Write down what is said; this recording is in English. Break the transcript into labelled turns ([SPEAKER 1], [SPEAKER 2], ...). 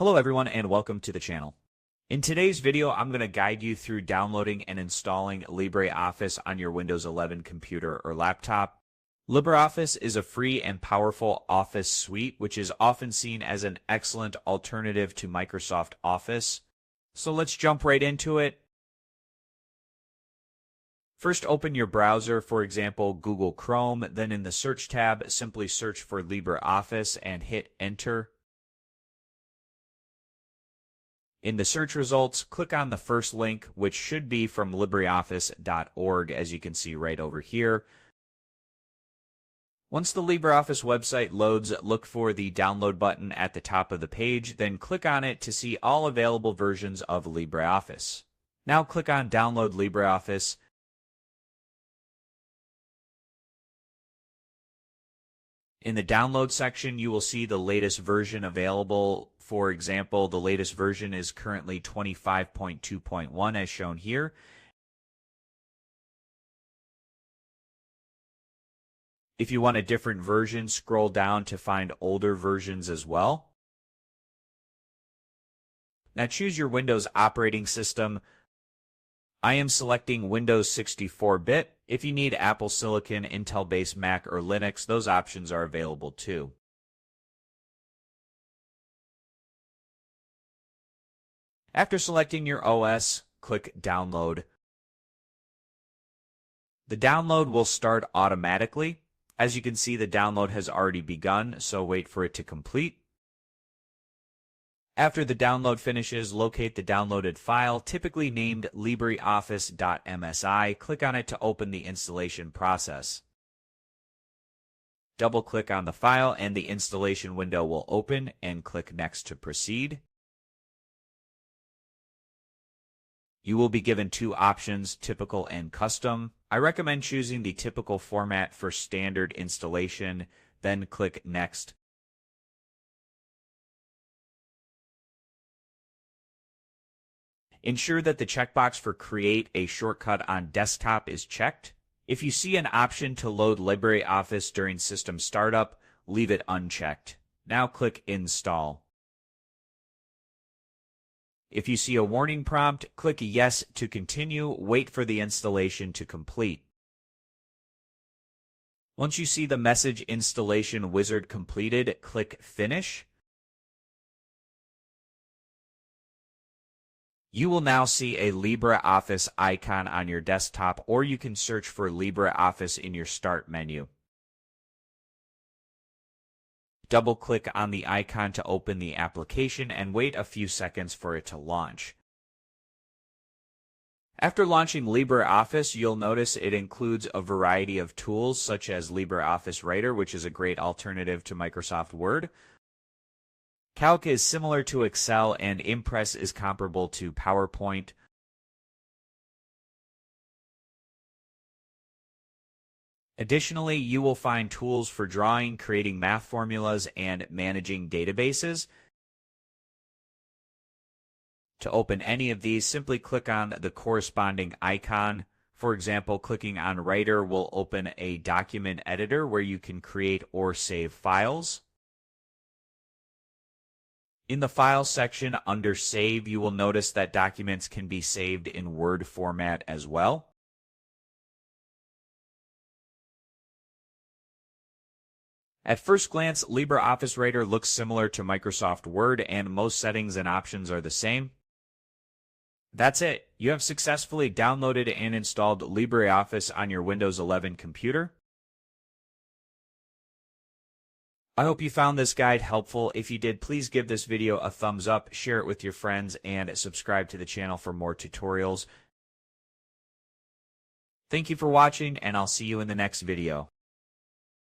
[SPEAKER 1] Hello everyone and welcome to the channel. In today's video, I'm going to guide you through downloading and installing LibreOffice on your Windows 11 computer or laptop. LibreOffice is a free and powerful Office suite, which is often seen as an excellent alternative to Microsoft Office. So let's jump right into it. First, open your browser, for example, Google Chrome. Then in the search tab, simply search for LibreOffice and hit enter. In the search results, click on the first link, which should be from LibreOffice.org, as you can see right over here. Once the LibreOffice website loads, look for the download button at the top of the page, then click on it to see all available versions of LibreOffice. Now click on Download LibreOffice. In the download section, you will see the latest version available. For example, the latest version is currently 25.2.1 as shown here. If you want a different version, scroll down to find older versions as well. Now choose your Windows operating system. I am selecting Windows 64-bit. If you need Apple Silicon, Intel-based Mac, or Linux, those options are available too. After selecting your OS, click Download. The download will start automatically. As you can see, the download has already begun, so wait for it to complete. After the download finishes, locate the downloaded file, typically named LibreOffice.msi. Click on it to open the installation process. Double-click on the file and the installation window will open, and click Next to proceed. You will be given two options, typical and custom. I recommend choosing the typical format for standard installation, then click Next. Ensure that the checkbox for Create a Shortcut on Desktop is checked. If you see an option to load LibreOffice during system startup, leave it unchecked. Now click Install. If you see a warning prompt, click Yes to continue. Wait for the installation to complete. Once you see the message Installation Wizard completed, click Finish. You will now see a LibreOffice icon on your desktop, or you can search for LibreOffice in your Start menu. Double-click on the icon to open the application and wait a few seconds for it to launch. After launching LibreOffice, you'll notice it includes a variety of tools such as LibreOffice Writer, which is a great alternative to Microsoft Word. Calc is similar to Excel, and Impress is comparable to PowerPoint. Additionally, you will find tools for drawing, creating math formulas, and managing databases. To open any of these, simply click on the corresponding icon. For example, clicking on Writer will open a document editor where you can create or save files. In the File section under Save, you will notice that documents can be saved in Word format as well. At first glance, LibreOffice Writer looks similar to Microsoft Word, and most settings and options are the same. That's it. You have successfully downloaded and installed LibreOffice on your Windows 11 computer. I hope you found this guide helpful. If you did, please give this video a thumbs up, share it with your friends, and subscribe to the channel for more tutorials. Thank you for watching, and I'll see you in the next video.